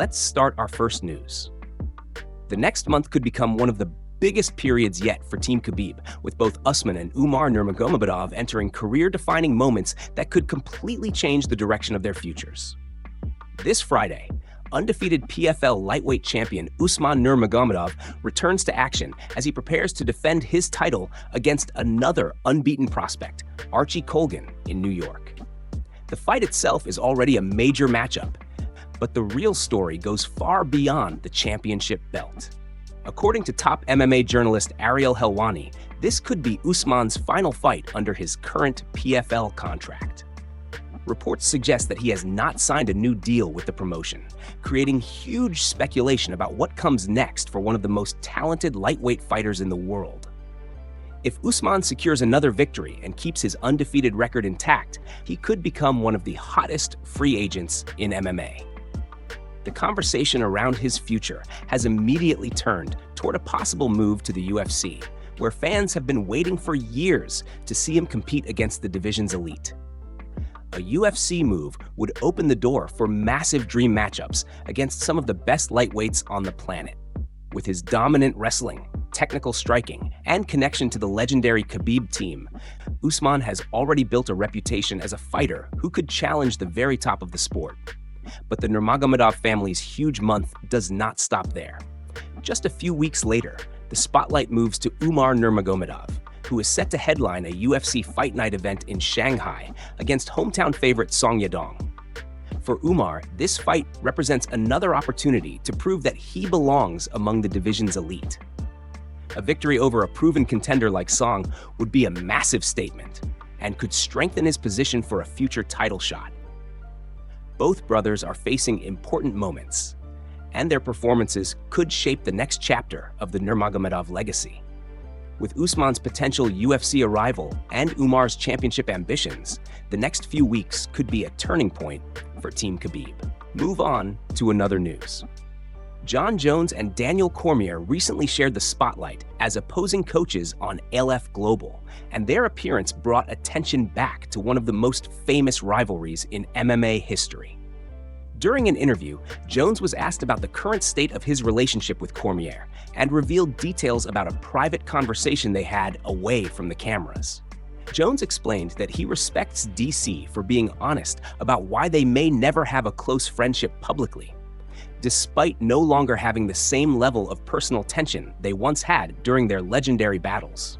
Let's start our first news. The next month could become one of the biggest periods yet for Team Khabib, with both Usman and Umar Nurmagomedov entering career-defining moments that could completely change the direction of their futures. This Friday, undefeated PFL lightweight champion Usman Nurmagomedov returns to action as he prepares to defend his title against another unbeaten prospect, Archie Colgan, in New York. The fight itself is already a major matchup, but the real story goes far beyond the championship belt. According to top MMA journalist Ariel Helwani, this could be Usman's final fight under his current PFL contract. Reports suggest that he has not signed a new deal with the promotion, creating huge speculation about what comes next for one of the most talented lightweight fighters in the world. If Usman secures another victory and keeps his undefeated record intact, he could become one of the hottest free agents in MMA. The conversation around his future has immediately turned toward a possible move to the UFC, where fans have been waiting for years to see him compete against the division's elite. A UFC move would open the door for massive dream matchups against some of the best lightweights on the planet. With his dominant wrestling, technical striking, and connection to the legendary Khabib team, Usman has already built a reputation as a fighter who could challenge the very top of the sport. But the Nurmagomedov family's huge month does not stop there. Just a few weeks later, the spotlight moves to Umar Nurmagomedov, who is set to headline a UFC Fight Night event in Shanghai against hometown favorite Song Yadong. For Umar, this fight represents another opportunity to prove that he belongs among the division's elite. A victory over a proven contender like Song would be a massive statement and could strengthen his position for a future title shot. Both brothers are facing important moments, and their performances could shape the next chapter of the Nurmagomedov legacy. With Usman's potential UFC arrival and Umar's championship ambitions, the next few weeks could be a turning point for Team Khabib. Move on to another news. Jon Jones and Daniel Cormier recently shared the spotlight as opposing coaches on LF Global, and their appearance brought attention back to one of the most famous rivalries in MMA history. During an interview, Jones was asked about the current state of his relationship with Cormier and revealed details about a private conversation they had away from the cameras. Jones explained that he respects DC for being honest about why they may never have a close friendship publicly, despite no longer having the same level of personal tension they once had during their legendary battles.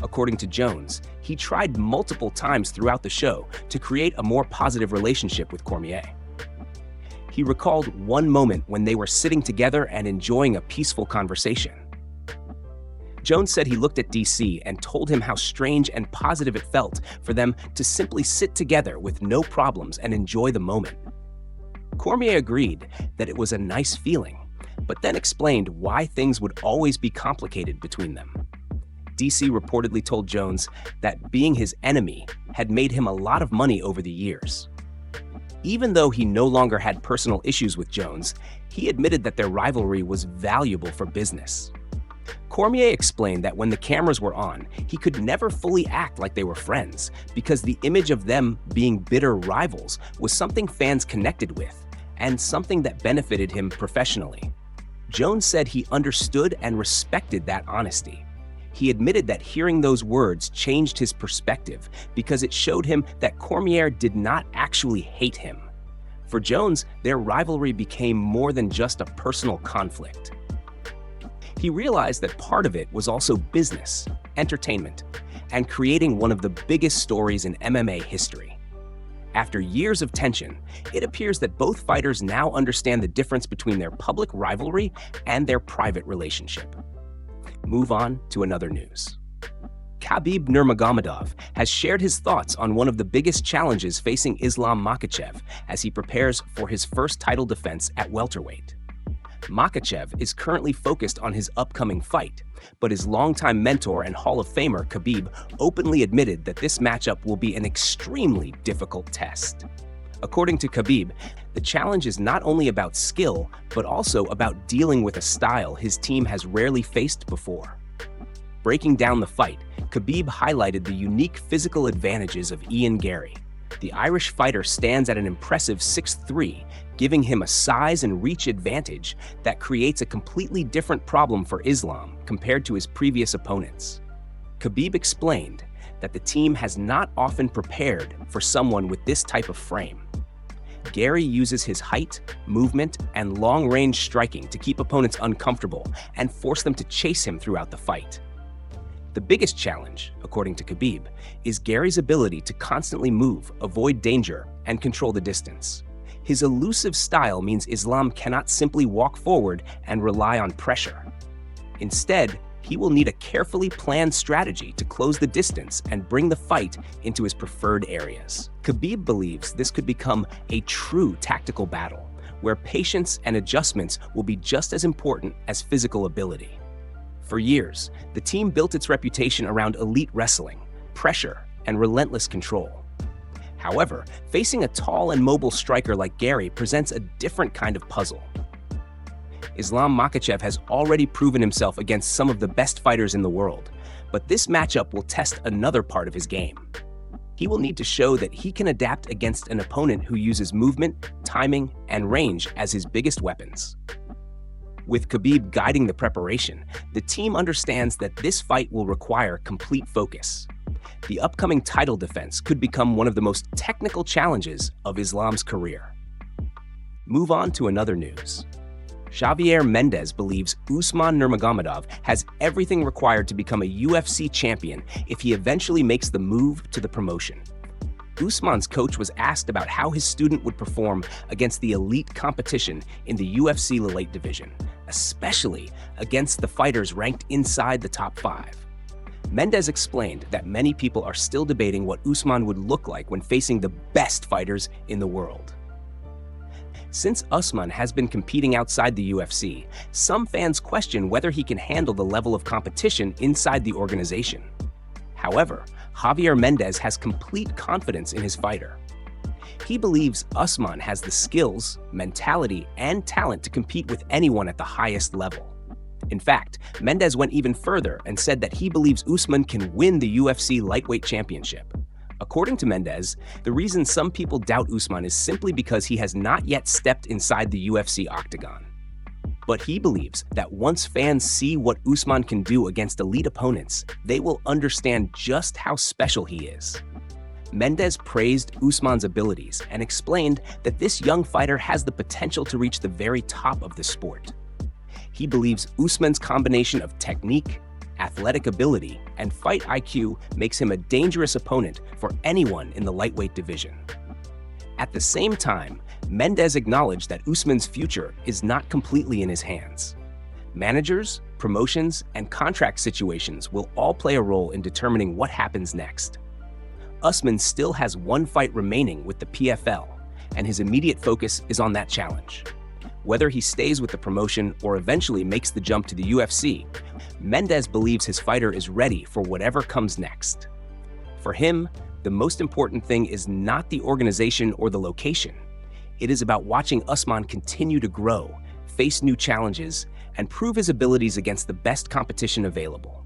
According to Jones, he tried multiple times throughout the show to create a more positive relationship with Cormier. He recalled one moment when they were sitting together and enjoying a peaceful conversation. Jones said he looked at DC and told him how strange and positive it felt for them to simply sit together with no problems and enjoy the moment. Cormier agreed that it was a nice feeling, but then explained why things would always be complicated between them. DC reportedly told Jones that being his enemy had made him a lot of money over the years. Even though he no longer had personal issues with Jones, he admitted that their rivalry was valuable for business. Cormier explained that when the cameras were on, he could never fully act like they were friends because the image of them being bitter rivals was something fans connected with and something that benefited him professionally. Jones said he understood and respected that honesty. He admitted that hearing those words changed his perspective because it showed him that Cormier did not actually hate him. For Jones, their rivalry became more than just a personal conflict. He realized that part of it was also business, entertainment, and creating one of the biggest stories in MMA history. After years of tension, it appears that both fighters now understand the difference between their public rivalry and their private relationship. Move on to another news. Khabib Nurmagomedov has shared his thoughts on one of the biggest challenges facing Islam Makhachev as he prepares for his first title defense at welterweight. Makhachev is currently focused on his upcoming fight, but his longtime mentor and Hall of Famer Khabib openly admitted that this matchup will be an extremely difficult test. According to Khabib, the challenge is not only about skill, but also about dealing with a style his team has rarely faced before. Breaking down the fight, Khabib highlighted the unique physical advantages of Ian Garry, The Irish fighter stands at an impressive 6'3", giving him a size and reach advantage that creates a completely different problem for Islam compared to his previous opponents. Khabib explained that the team has not often prepared for someone with this type of frame. Garry uses his height, movement, and long-range striking to keep opponents uncomfortable and force them to chase him throughout the fight. The biggest challenge, according to Khabib, is Garry's ability to constantly move, avoid danger, and control the distance. His elusive style means Islam cannot simply walk forward and rely on pressure. Instead, he will need a carefully planned strategy to close the distance and bring the fight into his preferred areas. Khabib believes this could become a true tactical battle, where patience and adjustments will be just as important as physical ability. For years, the team built its reputation around elite wrestling, pressure, and relentless control. However, facing a tall and mobile striker like Garry presents a different kind of puzzle. Islam Makhachev has already proven himself against some of the best fighters in the world, but this matchup will test another part of his game. He will need to show that he can adapt against an opponent who uses movement, timing, and range as his biggest weapons. With Khabib guiding the preparation, the team understands that this fight will require complete focus. The upcoming title defense could become one of the most technical challenges of Islam's career. Move on to another news. Javier Mendes believes Usman Nurmagomedov has everything required to become a UFC champion if he eventually makes the move to the promotion. Usman's coach was asked about how his student would perform against the elite competition in the UFC lightweight division, especially against the fighters ranked inside the top 5. Mendes explained that many people are still debating what Usman would look like when facing the best fighters in the world. Since Usman has been competing outside the UFC, some fans question whether he can handle the level of competition inside the organization. However, Javier Mendes has complete confidence in his fighter. He believes Usman has the skills, mentality, and talent to compete with anyone at the highest level. In fact, Mendes went even further and said that he believes Usman can win the UFC lightweight championship. According to Mendes, the reason some people doubt Usman is simply because he has not yet stepped inside the UFC octagon. But he believes that once fans see what Usman can do against elite opponents, they will understand just how special he is. Mendes praised Usman's abilities and explained that this young fighter has the potential to reach the very top of the sport. He believes Usman's combination of technique, athletic ability, and fight IQ makes him a dangerous opponent for anyone in the lightweight division. At the same time, Mendes acknowledged that Usman's future is not completely in his hands. Managers, promotions, and contract situations will all play a role in determining what happens next. Usman still has one fight remaining with the PFL, and his immediate focus is on that challenge. Whether he stays with the promotion or eventually makes the jump to the UFC, Mendes believes his fighter is ready for whatever comes next. For him, the most important thing is not the organization or the location. It is about watching Usman continue to grow, face new challenges, and prove his abilities against the best competition available.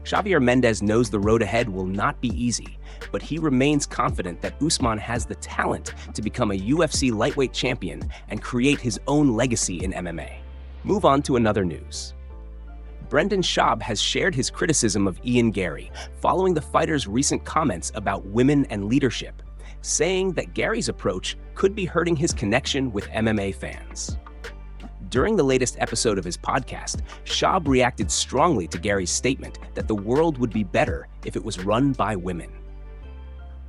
Javier Mendes knows the road ahead will not be easy, but he remains confident that Usman has the talent to become a UFC lightweight champion and create his own legacy in MMA. Move on to another news. Brendan Schaub has shared his criticism of Ian Garry following the fighter's recent comments about women and leadership, saying that Garry's approach could be hurting his connection with MMA fans. During the latest episode of his podcast, Schaub reacted strongly to Garry's statement that the world would be better if it was run by women.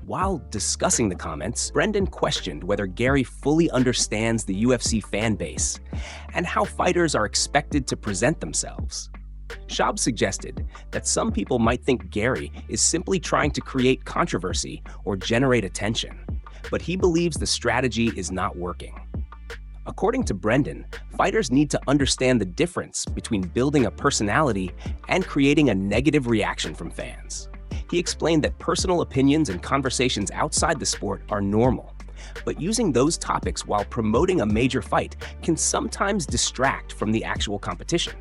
While discussing the comments, Brendan questioned whether Garry fully understands the UFC fan base and how fighters are expected to present themselves. Schaub suggested that some people might think Garry is simply trying to create controversy or generate attention, but he believes the strategy is not working. According to Brendan, fighters need to understand the difference between building a personality and creating a negative reaction from fans. He explained that personal opinions and conversations outside the sport are normal, but using those topics while promoting a major fight can sometimes distract from the actual competition.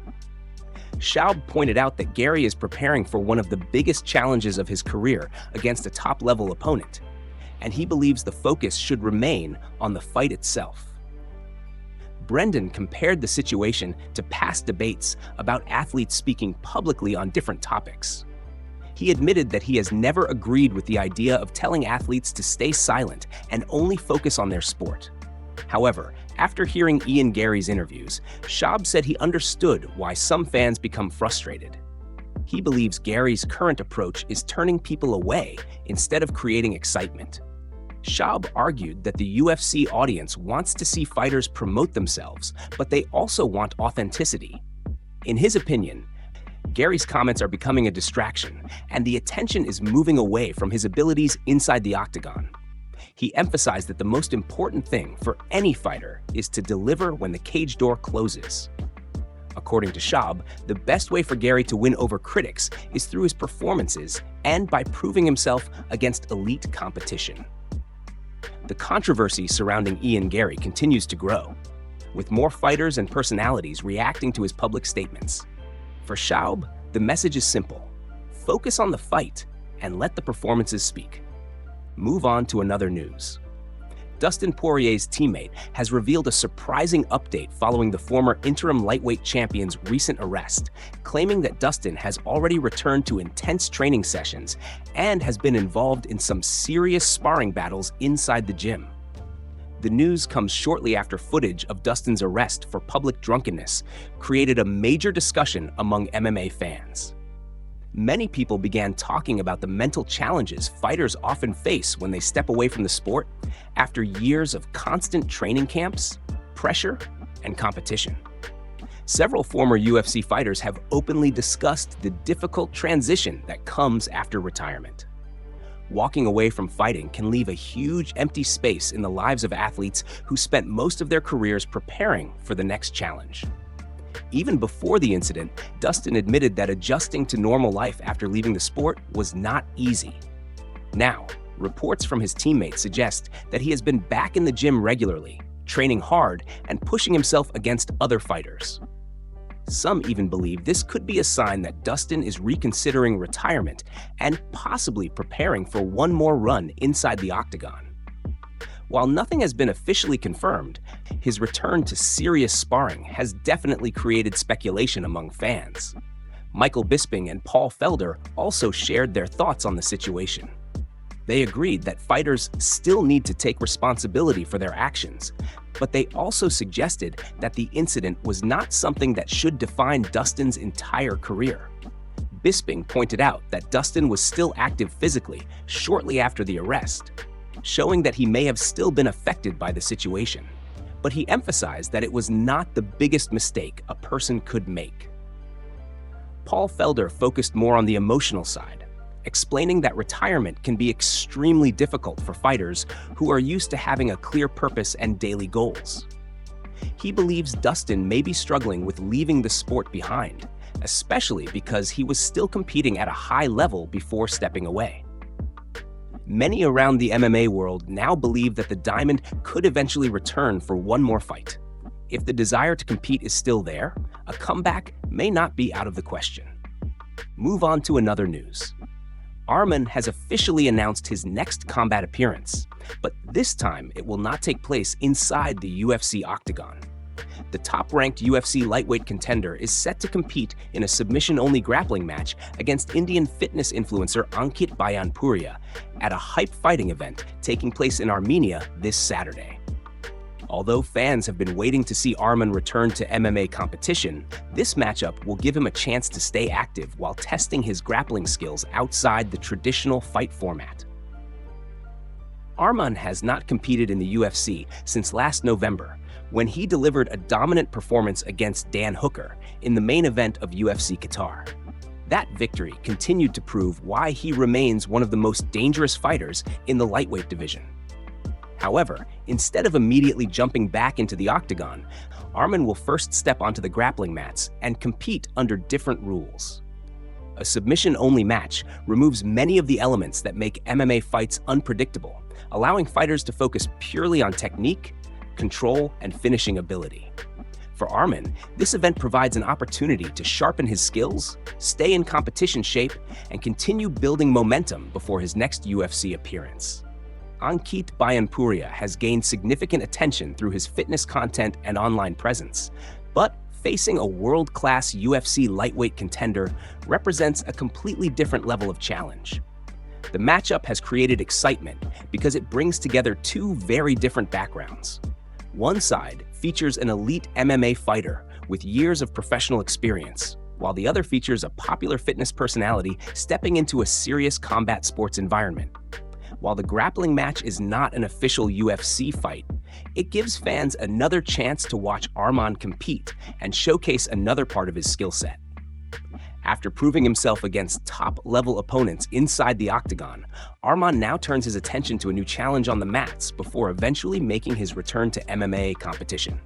Schaub pointed out that Garry is preparing for one of the biggest challenges of his career against a top-level opponent, and he believes the focus should remain on the fight itself. Brendan compared the situation to past debates about athletes speaking publicly on different topics. He admitted that he has never agreed with the idea of telling athletes to stay silent and only focus on their sport. However, after hearing Ian Garry's interviews, Schaub said he understood why some fans become frustrated. He believes Garry's current approach is turning people away instead of creating excitement. Schaub argued that the UFC audience wants to see fighters promote themselves, but they also want authenticity. In his opinion, Garry's comments are becoming a distraction, and the attention is moving away from his abilities inside the octagon. He emphasized that the most important thing for any fighter is to deliver when the cage door closes. According to Schaub, the best way for Garry to win over critics is through his performances and by proving himself against elite competition. The controversy surrounding Ian Garry continues to grow, with more fighters and personalities reacting to his public statements. For Schaub, the message is simple: focus on the fight and let the performances speak. Move on to another news. Dustin Poirier's teammate has revealed a surprising update following the former interim lightweight champion's recent arrest, claiming that Dustin has already returned to intense training sessions and has been involved in some serious sparring battles inside the gym. The news comes shortly after footage of Dustin's arrest for public drunkenness created a major discussion among MMA fans. Many people began talking about the mental challenges fighters often face when they step away from the sport after years of constant training camps, pressure, and competition. Several former UFC fighters have openly discussed the difficult transition that comes after retirement. Walking away from fighting can leave a huge empty space in the lives of athletes who spent most of their careers preparing for the next challenge. Even before the incident, Dustin admitted that adjusting to normal life after leaving the sport was not easy. Now, reports from his teammates suggest that he has been back in the gym regularly, training hard and pushing himself against other fighters. Some even believe this could be a sign that Dustin is reconsidering retirement and possibly preparing for one more run inside the octagon. While nothing has been officially confirmed, his return to serious sparring has definitely created speculation among fans. Michael Bisping and Paul Felder also shared their thoughts on the situation. They agreed that fighters still need to take responsibility for their actions, but they also suggested that the incident was not something that should define Dustin's entire career. Bisping pointed out that Dustin was still active physically shortly after the arrest, showing that he may have still been affected by the situation. But he emphasized that it was not the biggest mistake a person could make. Paul Felder focused more on the emotional side, explaining that retirement can be extremely difficult for fighters who are used to having a clear purpose and daily goals. He believes Dustin may be struggling with leaving the sport behind, especially because he was still competing at a high level before stepping away. Many around the MMA world now believe that the Diamond could eventually return for one more fight. If the desire to compete is still there, a comeback may not be out of the question. Move on to another news. Arman has officially announced his next combat appearance, but this time it will not take place inside the UFC octagon. The top-ranked UFC lightweight contender is set to compete in a submission-only grappling match against Indian fitness influencer Ankit Bhayanpuria at a hype fighting event taking place in Armenia this Saturday. Although fans have been waiting to see Arman return to MMA competition, this matchup will give him a chance to stay active while testing his grappling skills outside the traditional fight format. Arman has not competed in the UFC since last November, when he delivered a dominant performance against Dan Hooker in the main event of UFC Qatar. That victory continued to prove why he remains one of the most dangerous fighters in the lightweight division. However, instead of immediately jumping back into the octagon, Arman will first step onto the grappling mats and compete under different rules. A submission-only match removes many of the elements that make MMA fights unpredictable, allowing fighters to focus purely on technique, control, and finishing ability. For Arman, this event provides an opportunity to sharpen his skills, stay in competition shape, and continue building momentum before his next UFC appearance. Ankit Bayanpuria has gained significant attention through his fitness content and online presence, but facing a world-class UFC lightweight contender represents a completely different level of challenge. The matchup has created excitement because it brings together two very different backgrounds. One side features an elite MMA fighter with years of professional experience, while the other features a popular fitness personality stepping into a serious combat sports environment. While the grappling match is not an official UFC fight, it gives fans another chance to watch Arman compete and showcase another part of his skill set. After proving himself against top-level opponents inside the octagon, Arman now turns his attention to a new challenge on the mats before eventually making his return to MMA competition.